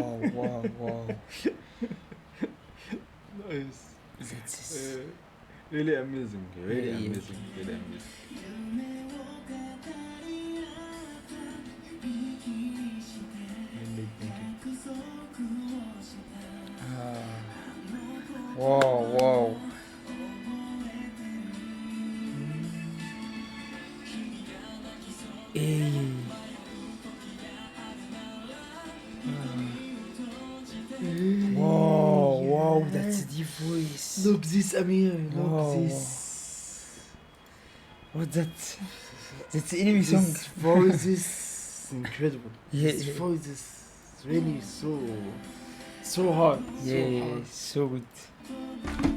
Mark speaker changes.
Speaker 1: wow.
Speaker 2: Nice.
Speaker 1: That's
Speaker 2: Really amazing. Really
Speaker 1: yeah.
Speaker 2: amazing. Really amazing. Really thinking.
Speaker 1: Wow. Hey. Wow, that's the voice.
Speaker 2: Look this, Amir. Look
Speaker 1: Wow.
Speaker 2: this.
Speaker 1: What's that? That's enemy song.
Speaker 2: This voice is incredible.
Speaker 1: Yeah,
Speaker 2: This
Speaker 1: yeah.
Speaker 2: voice is really so hard. So
Speaker 1: Yeah,
Speaker 2: hard.
Speaker 1: so good.